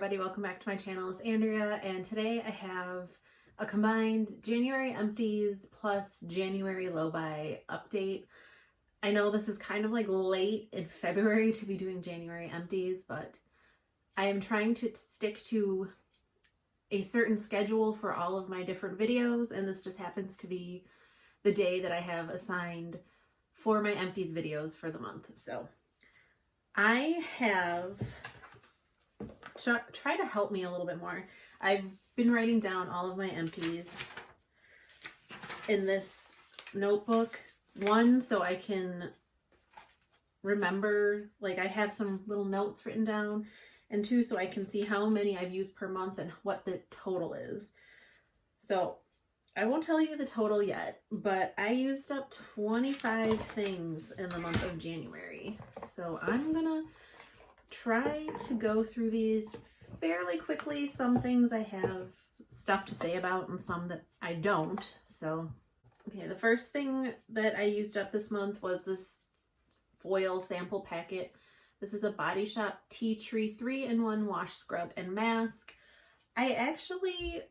everybody, welcome back to my channel. It's Andrea, and today I have a combined January empties plus January low buy update. I know this is kind of like late in February to be doing January empties, but I am trying to stick to a certain schedule for all of my different videos, and this just happens to be the day that I have assigned for my empties videos for the month. So I have try to help me a little bit more. I've been writing down all of my empties in this notebook. One, so I can remember, like I have some little notes written down, and two, so I can see how many I've used per month and what the total is. So I won't tell you the total yet, but I used up 25 things in the month of January. So I'm gonna try to go through these fairly quickly. Some things I have stuff to say about and some that I don't. So, okay, the first thing that I used up this month was this foil sample packet. This is a Body Shop Tea Tree 3-in-1 wash, scrub, and mask. I actually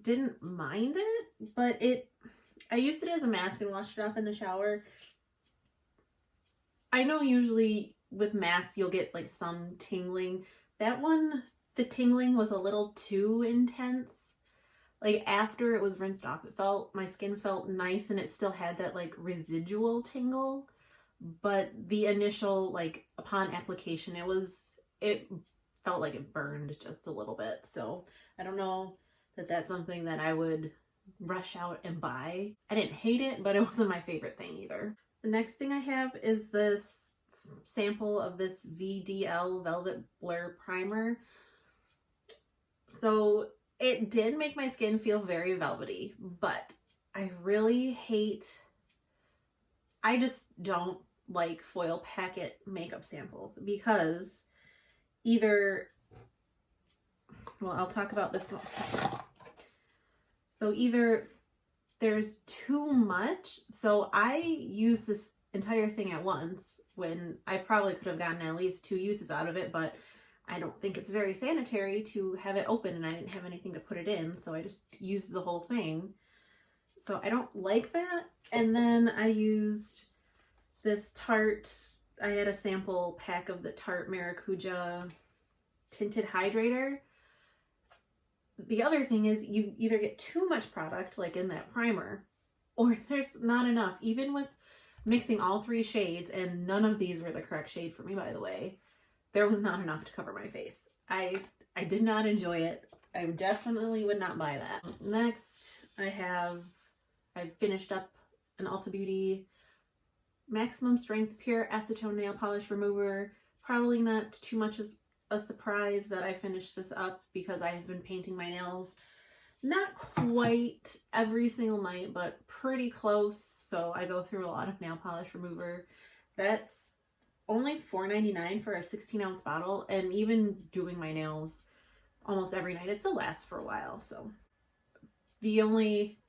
didn't mind it, but I used it as a mask and washed it off in the shower. I know usually with masks you'll get like some tingling. That one, the tingling was a little too intense. Like after it was rinsed off, my skin felt nice and it still had that like residual tingle, but the initial, like upon application, it felt like it burned just a little bit. So I don't know that that's something that I would rush out and buy. I didn't hate it, but it wasn't my favorite thing either. The next thing I have is this sample of this VDL Velvet Blur Primer. So it did make my skin feel very velvety, but I just don't like foil packet makeup samples because I'll talk about this one. So either there's too much, so I use this entire thing at once when I probably could have gotten at least 2 uses out of it, but I don't think it's very sanitary to have it open and I didn't have anything to put it in, so I just used the whole thing. So I don't like that. And then I used this Tarte, I had a sample pack of the Tarte Maracuja Tinted Hydrator. The other thing is you either get too much product, like in that primer, or there's not enough. Even with mixing all 3 shades, and none of these were the correct shade for me, by the way, there was not enough to cover my face. I did not enjoy it. I definitely would not buy that. Next, I finished up an Ulta Beauty Maximum Strength Pure Acetone Nail Polish Remover. Probably not too much as a surprise that I finished this up because I have been painting my nails not quite every single night, but pretty close. So I go through a lot of nail polish remover. That's only $4.99 for a 16-ounce bottle, and even doing my nails almost every night, it still lasts for a while. So the only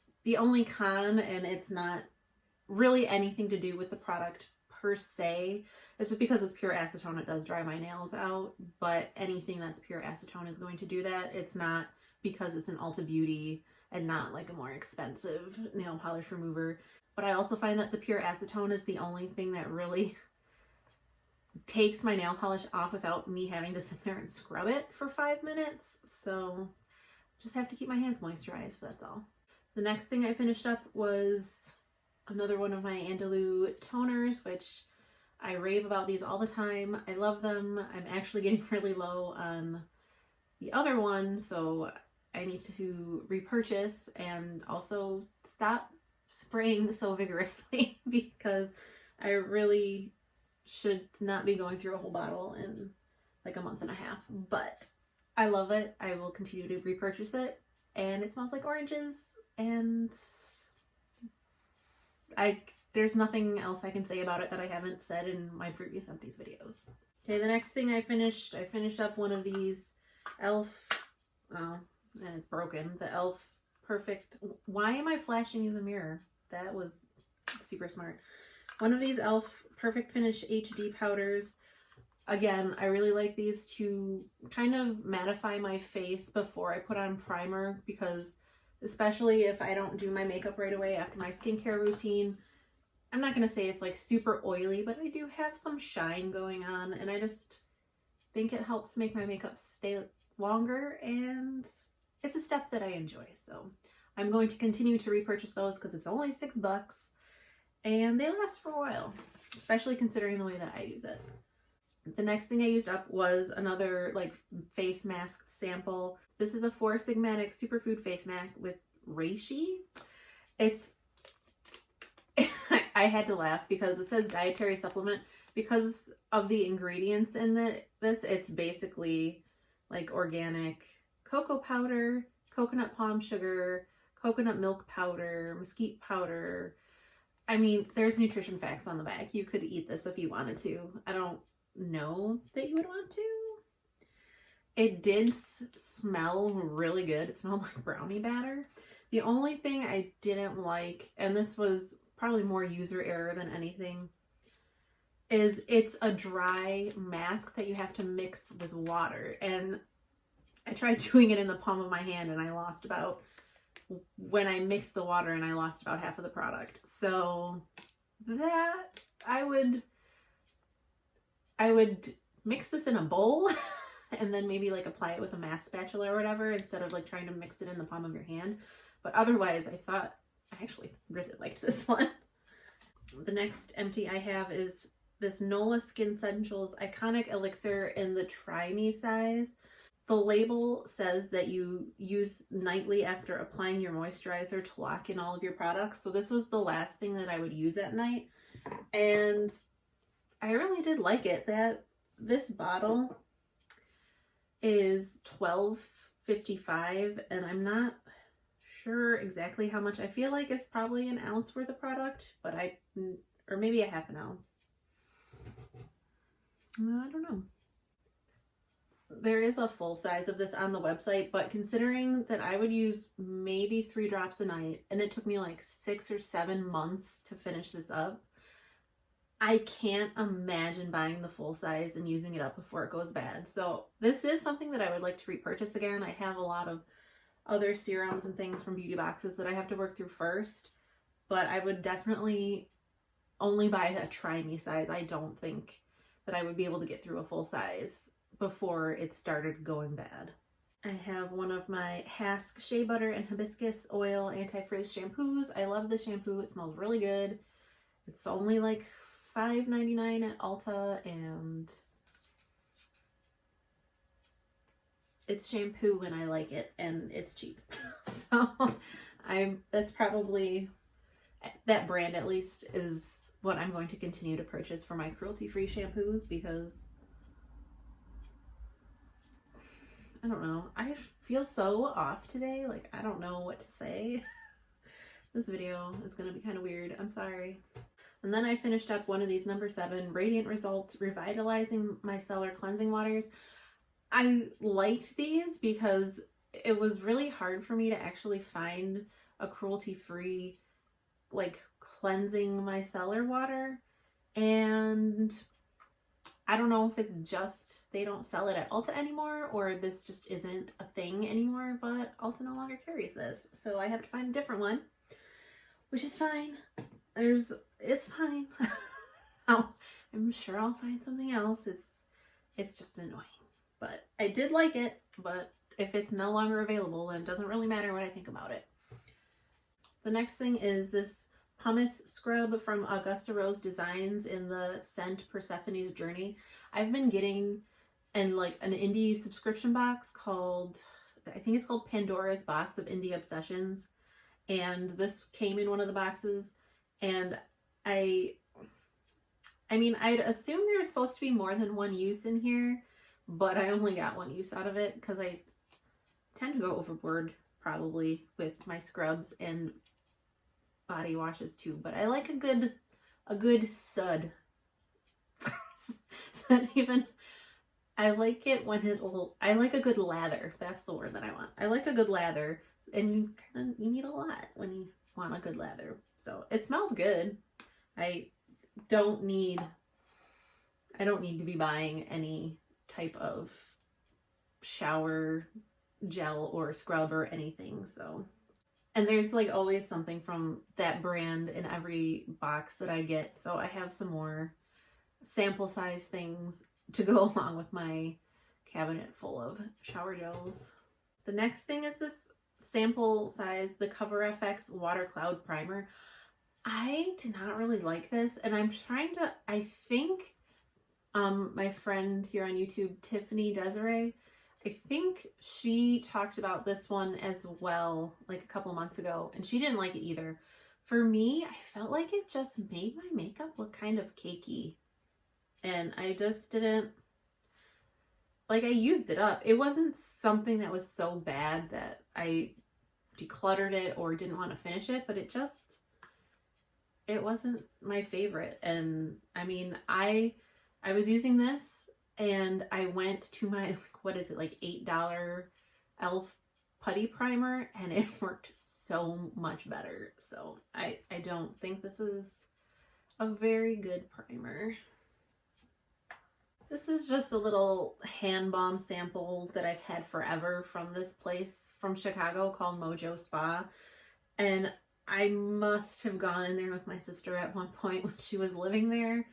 con, and it's not really anything to do with the product per se, it's just because it's pure acetone, it does dry my nails out, but anything that's pure acetone is going to do that. It's not because it's an Ulta Beauty and not like a more expensive nail polish remover. But I also find that the pure acetone is the only thing that really takes my nail polish off without me having to sit there and scrub it for 5 minutes. So just have to keep my hands moisturized, that's all. The next thing I finished up was another one of my Andalou toners, which I rave about these all the time. I love them. I'm actually getting really low on the other one, so I need to repurchase and also stop spraying so vigorously because I really should not be going through a whole bottle in like a month and a half. But I love it. I will continue to repurchase it, and it smells like oranges, and there's nothing else I can say about it that I haven't said in my previous empties videos. Okay, the next thing I finished up one of these e.l.f. and it's broken. The e.l.f. Perfect. Why am I flashing you the mirror? That was super smart. One of these e.l.f. Perfect Finish HD powders. Again, I really like these to kind of mattify my face before I put on primer, because especially if I don't do my makeup right away after my skincare routine, I'm not going to say it's like super oily, but I do have some shine going on, and I just think it helps make my makeup stay longer, and it's a step that I enjoy. So I'm going to continue to repurchase those because it's only $6 and they last for a while, especially considering the way that I use it. The next thing I used up was another like face mask sample. This is a 4 Sigmatic Superfood face mask with reishi. It's I had to laugh because it says dietary supplement because of the ingredients in this. It's basically like organic cocoa powder, coconut palm sugar, coconut milk powder, mesquite powder. I mean, there's nutrition facts on the back. You could eat this if you wanted to. I don't know that you would want to. It did smell really good. It smelled like brownie batter. The only thing I didn't like, and this was probably more user error than anything, is it's a dry mask that you have to mix with water. And I tried doing it in the palm of my hand and I lost about, when I mixed the water, and I lost about half of the product. So that I would mix this in a bowl and then maybe like apply it with a mask spatula or whatever, instead of like trying to mix it in the palm of your hand. But otherwise, I actually really liked this one. The next empty I have is this Nola Skin Essentials Iconic Elixir in the Try Me size. The label says that you use nightly after applying your moisturizer to lock in all of your products. So this was the last thing that I would use at night. And I really did like it. This bottle is $12.55, and I'm not sure exactly how much. I feel like it's probably an ounce worth of product, but or maybe a half an ounce. I don't know. There is a full size of this on the website, but considering that I would use maybe 3 drops a night, and it took me like 6 or 7 months to finish this up, I can't imagine buying the full size and using it up before it goes bad. So this is something that I would like to repurchase again. I have a lot of other serums and things from beauty boxes that I have to work through first, but I would definitely only buy a Try Me size. I don't think that I would be able to get through a full size before it started going bad. I have one of my Hask Shea Butter and Hibiscus Oil Anti-Frizz shampoos. I love the shampoo. It smells really good. It's only like $5.99 at Ulta, and it's shampoo and I like it, and it's cheap. So that's probably, that brand at least is what I'm going to continue to purchase for my cruelty-free shampoos, because I don't know, I feel so off today. Like, I don't know what to say. This video is going to be kind of weird. I'm sorry. And then I finished up one of these number 7 Radiant Results Revitalizing Micellar Cleansing Waters. I liked these because it was really hard for me to actually find a cruelty-free like cleansing micellar water, and I don't know if it's just they don't sell it at Ulta anymore, or this just isn't a thing anymore, but Ulta no longer carries this, so I have to find a different one, which is fine. It's fine. I'm sure I'll find something else. It's just annoying, but I did like it. But if it's no longer available, then it doesn't really matter what I think about it. The next thing is this pumice scrub from Augusta Rose Designs in the scent Persephone's Journey. I've been getting an indie subscription box called, I think it's called Pandora's Box of Indie Obsessions, and this came in one of the boxes, and I mean, I'd assume there's supposed to be more than one use in here, but I only got one use out of it because I tend to go overboard probably with my scrubs and body washes too, but I like a good sud. So even I like it when I like a good lather. That's the word that I want. I like a good lather, and you need a lot when you want a good lather. So it smelled good. I don't need I don't need to be buying any type of shower gel or scrub or anything, so. And there's like always something from that brand in every box that I get, so I have some more sample size things to go along with my cabinet full of shower gels. The next thing is this sample size, the Cover FX Water Cloud Primer. I did not really like this, and I'm trying to, I think my friend here on YouTube, Tiffany Desiree, I think she talked about this one as well like a couple months ago, and she didn't like it either. For me, I felt like it just made my makeup look kind of cakey, and I just didn't, like, I used it up. It wasn't something that was so bad that I decluttered it or didn't want to finish it, but it wasn't my favorite. And I mean, I was using this and I went to my, what is it, like $8 e.l.f. putty primer, and it worked so much better. So I don't think this is a very good primer. This is just a little hand balm sample that I've had forever from this place from Chicago called Mojo Spa. And I must have gone in there with my sister at one point when she was living there,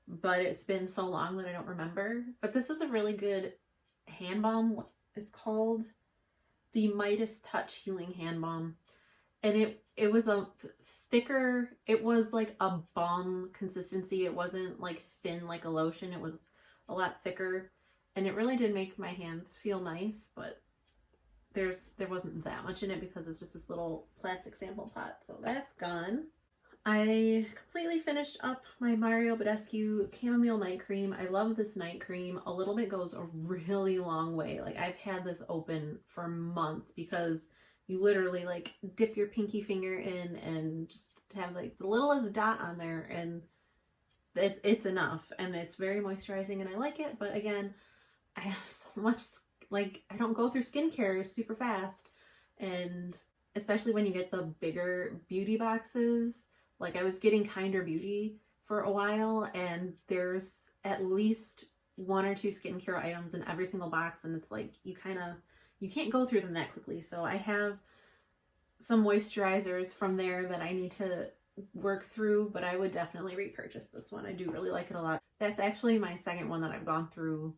but it's been so long that I don't remember. But this is a really good hand balm. It's called the Midas Touch Healing Hand Balm. And it was a thicker, it was like a balm consistency. It wasn't like thin like a lotion. It was a lot thicker, and it really did make my hands feel nice, but there wasn't that much in it because it's just this little plastic sample pot, so that's gone. I completely finished up my Mario Badescu Chamomile Night Cream. I love this night cream. A little bit goes a really long way. Like, I've had this open for months because you literally like dip your pinky finger in and just have like the littlest dot on there, and it's enough, and it's very moisturizing, and I like it. But again, I have so much, like, I don't go through skincare super fast, and especially when you get the bigger beauty boxes, like I was getting Kinder Beauty for a while, and there's at least 1 or 2 skincare items in every single box, and it's like you can't go through them that quickly. So I have some moisturizers from there that I need to work through, but I would definitely repurchase this one. I do really like it a lot. That's actually my second one that I've gone through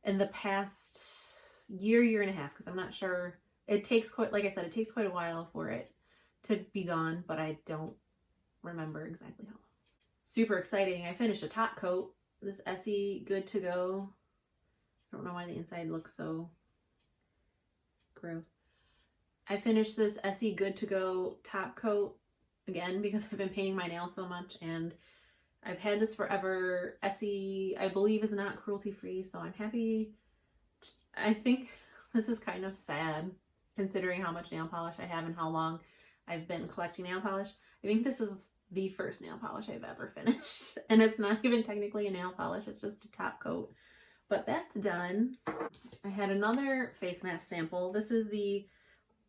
in the past year and a half, because I'm not sure. It takes quite, like I said, it takes quite a while for it to be gone, but I don't remember exactly how long. Super exciting. I finished a top coat, this Essie Good To Go. I don't know why the inside looks so gross. I finished this Essie Good To Go top coat, again, because I've been painting my nails so much, and I've had this forever. Essie, I believe, is not cruelty-free, so I'm happy. I think this is kind of sad, considering how much nail polish I have and how long I've been collecting nail polish. I think this is the first nail polish I've ever finished, and it's not even technically a nail polish, it's just a top coat. But that's done. I had another face mask sample. This is the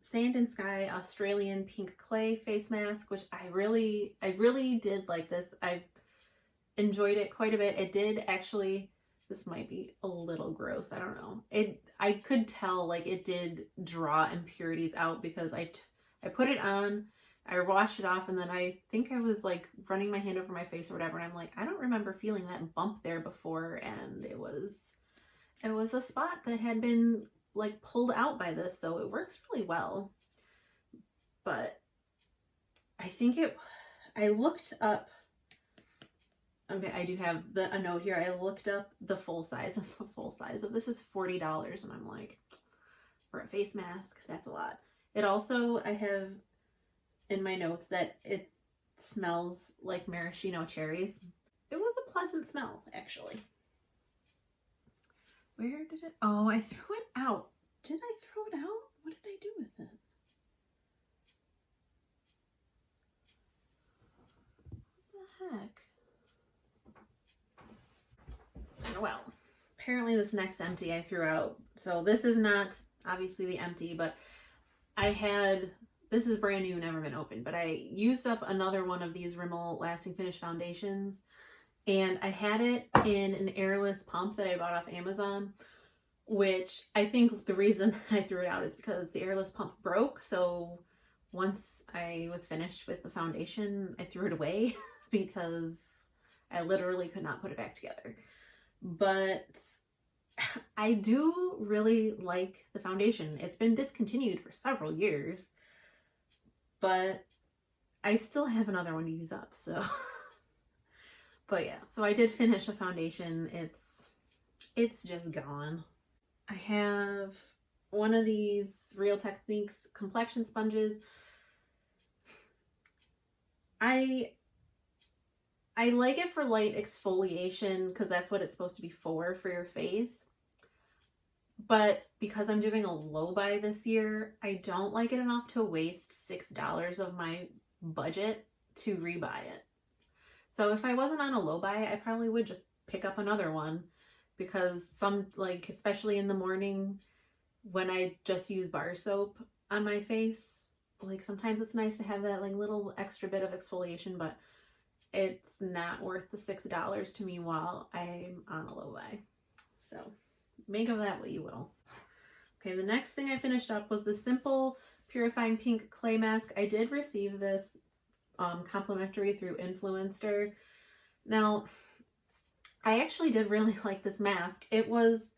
Sand and Sky Australian Pink Clay face mask, which I really did like this. I enjoyed it quite a bit. It did actually, this might be a little gross, I don't know. I could tell like it did draw impurities out because I put it on, I washed it off, and then I think I was like running my hand over my face or whatever, and I'm like, I don't remember feeling that bump there before, and it was a spot that had been like pulled out by this, so it works really well. But I think I looked up, okay, I do have a note here. I looked up the full size, and the full size of this is $40, and I'm like, for a face mask, that's a lot. It also, I have in my notes that it smells like maraschino cherries. It was a pleasant smell, actually. Where did it? Oh, I threw it out. Did I throw it out? What did I do with it? What the heck? Well, apparently this next empty I threw out. So this is not obviously the empty, but this is brand new, never been opened, but I used up another one of these Rimmel Lasting Finish foundations, And I had it in an airless pump that I bought off Amazon, which I think the reason I threw it out is because the airless pump broke. So once I was finished with the foundation, I threw it away because I literally could not put it back together. But I do really like the foundation. It's been discontinued for several years, but I still have another one to use up, so. But yeah, so I did finish a foundation. It's just gone. I have one of these Real Techniques complexion sponges. I like it for light exfoliation because that's what it's supposed to be for your face. But because I'm doing a low buy this year, I don't like it enough to waste $6 of my budget to rebuy it. So if I wasn't on a low buy, I probably would just pick up another one, because some, like, especially in the morning when I just use bar soap on my face, like, sometimes it's nice to have that like little extra bit of exfoliation, but it's not worth the $6 to me while I'm on a low buy. So make of that what you will. Okay, the next thing I finished up was the Simple Purifying Pink Clay Mask. I did receive this complimentary through Influencer. Now, I actually did really like this mask. It was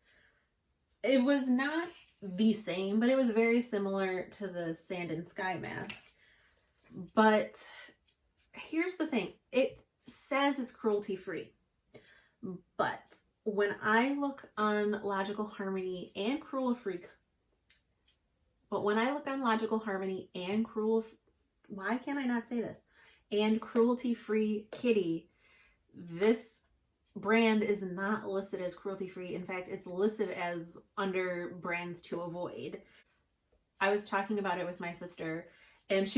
not the same, but it was very similar to the Sand and Sky mask. But here's the thing. It says it's cruelty-free. But when I look on Logical Harmony and cruelty-free, why can't I not say this? And cruelty-free kitty, this brand is not listed as cruelty-free. In fact, it's listed as under brands to avoid. I was talking about it with my sister, and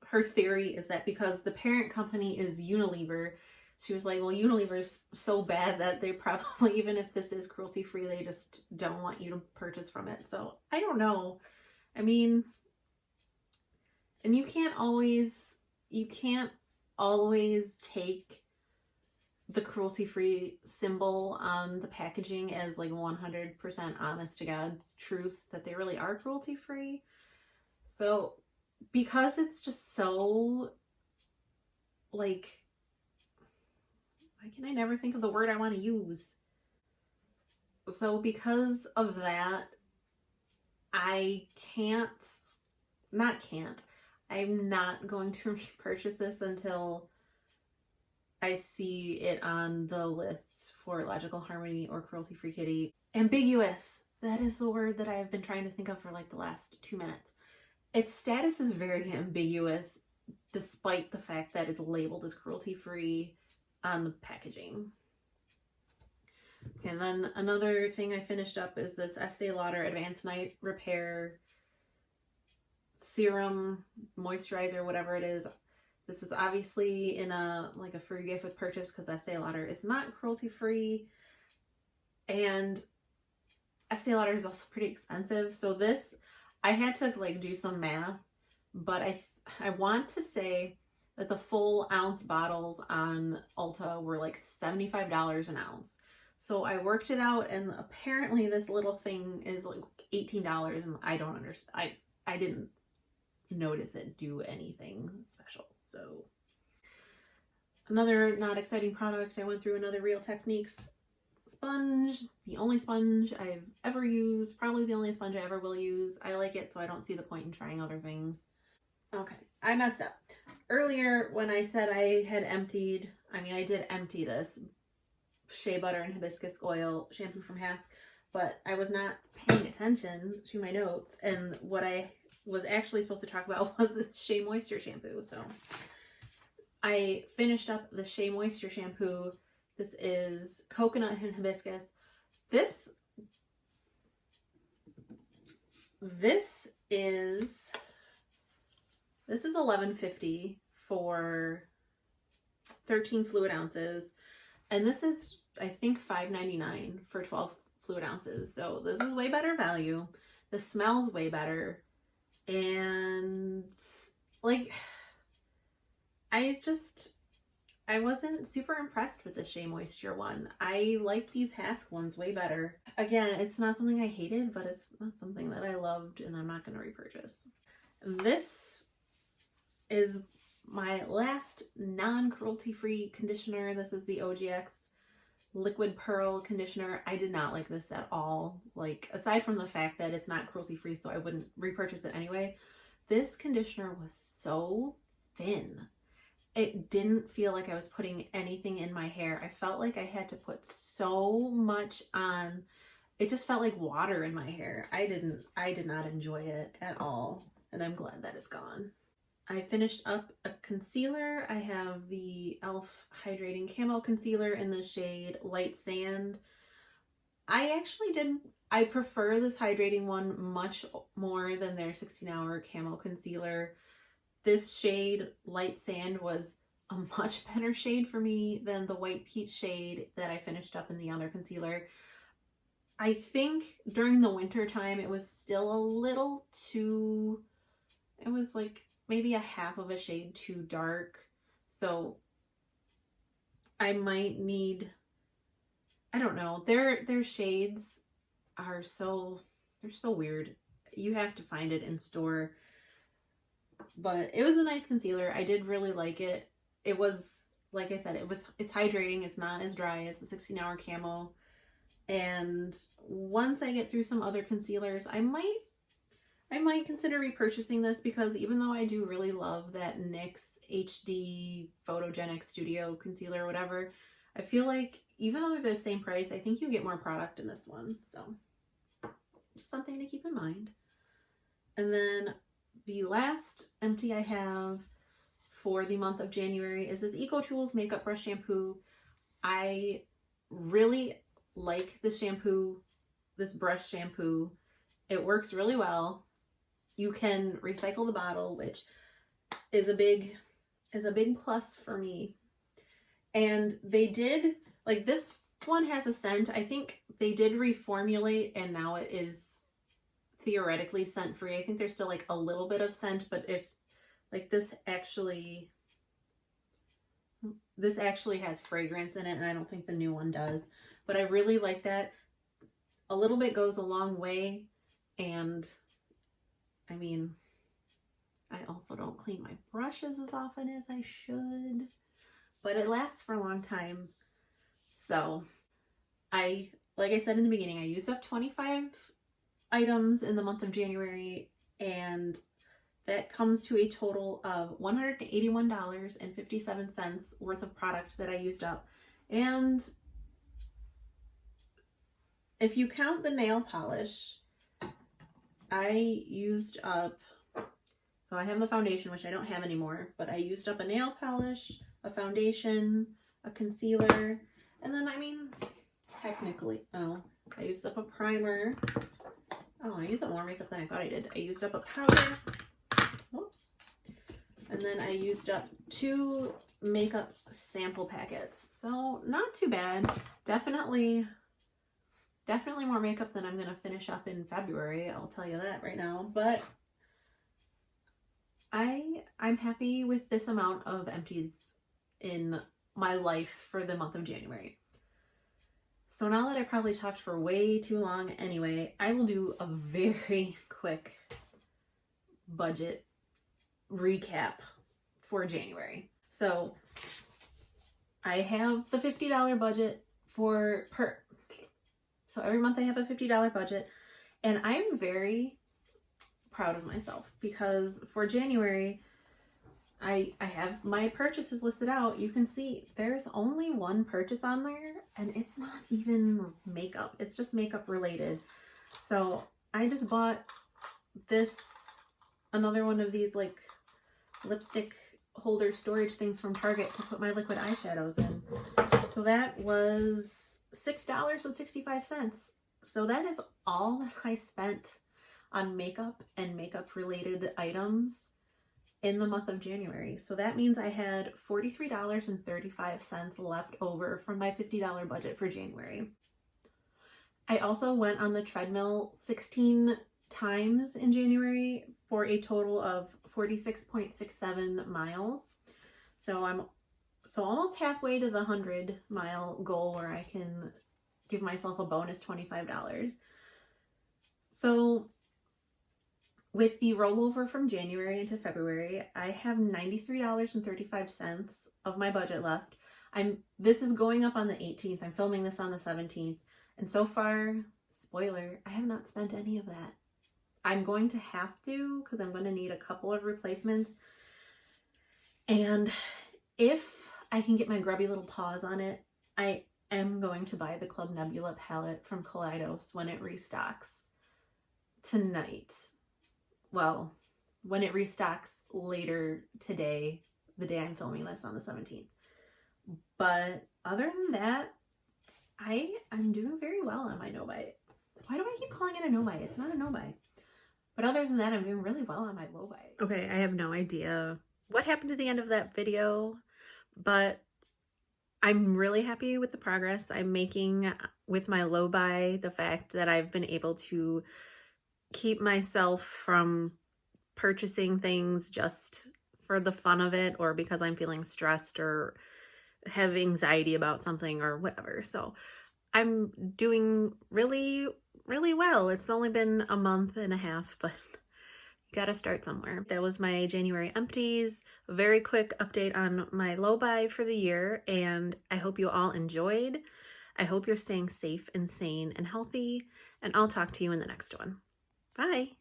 her theory is that because the parent company is Unilever, she was like, well, Unilever's so bad that they probably, even if this is cruelty-free, they just don't want you to purchase from it. So I don't know. I mean, and you can't always take the cruelty-free symbol on the packaging as like 100% honest to God truth that they really are cruelty-free. So because it's just so, like, why can I never think of the word I want to use? So because of that, I'm not going to repurchase this until I see it on the lists for Logical Harmony or Cruelty-Free Kitty. Ambiguous. That is the word that I've been trying to think of for like the last 2 minutes. Its status is very ambiguous, despite the fact that it's labeled as cruelty-free on the packaging. And then another thing I finished up is this Estee Lauder Advanced Night Repair Serum, Moisturizer, whatever it is. This was obviously in a free gift with purchase because Estee Lauder is not cruelty-free. And Estee Lauder is also pretty expensive. So this, I had to like do some math, but I want to say that the full ounce bottles on Ulta were like $75 an ounce. So I worked it out, and apparently this little thing is like $18, and I don't understand. I didn't notice it do anything special. So another not exciting product, I went through another Real Techniques sponge, the only sponge I've ever used, probably the only sponge I ever will use. I like it, so I don't see the point in trying other things. Okay, I messed up. Earlier when I said I had emptied, I did empty this shea butter and hibiscus oil shampoo from Hask, but I was not paying attention to my notes, and what I was actually supposed to talk about was the Shea Moisture shampoo. So I finished up the Shea Moisture shampoo. This is coconut and hibiscus. This is $11.50 for 13 fluid ounces. And this is, I think, $5.99 for 12 fluid ounces. So this is way better value. The smells way better. And like, I wasn't super impressed with the Shea Moisture one. I like these Hask ones way better. Again, it's not something I hated, but it's not something that I loved, and I'm not going to repurchase. This is my last non-cruelty-free conditioner. This is the OGX Liquid Pearl Conditioner. I did not like this at all. Like, aside from the fact that it's not cruelty-free, so I wouldn't repurchase it anyway, this conditioner was so thin. It didn't feel like I was putting anything in my hair. I felt like I had to put so much on. It just felt like water in my hair. I did not enjoy it at all, and I'm glad that it's gone. I finished up a concealer. I have the e.l.f. Hydrating Camo Concealer in the shade Light Sand. I prefer this hydrating one much more than their 16-hour Camo Concealer. This shade, Light Sand, was a much better shade for me than the White Peach shade that I finished up in the other concealer. I think during the winter time it was still a little too, it was like maybe a half of a shade too dark. So I might need, I don't know, their shades are they're so weird. You have to find it in store. But it was a nice concealer. I did really like it. It was, like I said, it's hydrating. It's not as dry as the 16-hour Camo. And once I get through some other concealers, I might consider repurchasing this, because even though I do really love that NYX HD Photogenic Studio Concealer or whatever, I feel like even though they're the same price, I think you get more product in this one. So just something to keep in mind. And then the last empty I have for the month of January is this Ecotools Makeup Brush Shampoo. I really like this shampoo, this brush shampoo. It works really well. You can recycle the bottle, which is a big plus for me. And they did, like, this one has a scent. I think they did reformulate, and now it is theoretically scent free. I think there's still like a little bit of scent, but it's like this actually has fragrance in it, and I don't think the new one does. But I really like that. A little bit goes a long way, and I mean, I also don't clean my brushes as often as I should, but it lasts for a long time. So like I said in the beginning, I used up 25 items in the month of January, and that comes to a total of $181.57 worth of product that I used up. And if you count the nail polish, I used up, so I have the foundation, which I don't have anymore, but I used up a nail polish, a foundation, a concealer, and then, I mean, technically, I used up a primer. Oh, I used up more makeup than I thought I did. I used up a powder. Whoops. And then I used up 2 makeup sample packets. So not too bad. Definitely more makeup than I'm going to finish up in February. I'll tell you that right now. But I'm happy with this amount of empties in my life for the month of January. So now that I probably talked for way too long anyway, I will do a very quick budget recap for January. So I have the $50 budget so every month I have a $50 budget, and I'm very proud of myself because for January, I have my purchases listed out. You can see there's only one purchase on there, and it's not even makeup. It's just makeup related. So I just bought another one of these like lipstick holder storage things from Target to put my liquid eyeshadows in. So that was $6.65. So that is all that I spent on makeup and makeup related items in the month of January. So that means I had $43.35 left over from my $50 budget for January. I also went on the treadmill 16 times in January for a total of 46.67 miles. So I'm So almost halfway to the 100-mile goal where I can give myself a bonus $25. So with the rollover from January into February, I have $93.35 of my budget left. This is going up on the 18th. I'm filming this on the 17th. And so far, spoiler, I have not spent any of that. I'm going to have to, because I'm going to need a couple of replacements. And if I can get my grubby little paws on it, I am going to buy the Club Nebula palette from Kaleidos when it restocks tonight. Well, when it restocks later today, the day I'm filming this on the 17th. But other than that, I'm doing very well on my no-buy. Why do I keep calling it a no-buy? It's not a no-buy. But other than that, I'm doing really well on my low-buy. Okay, I have no idea what happened to the end of that video, but I'm really happy with the progress I'm making with my low-buy. The fact that I've been able to keep myself from purchasing things just for the fun of it or because I'm feeling stressed or have anxiety about something or whatever. So I'm doing really, really well. It's only been a month and a half, but you gotta start somewhere. That was my January empties. A very quick update on my low buy for the year, and I hope you all enjoyed. I hope you're staying safe and sane and healthy, and I'll talk to you in the next one. Bye.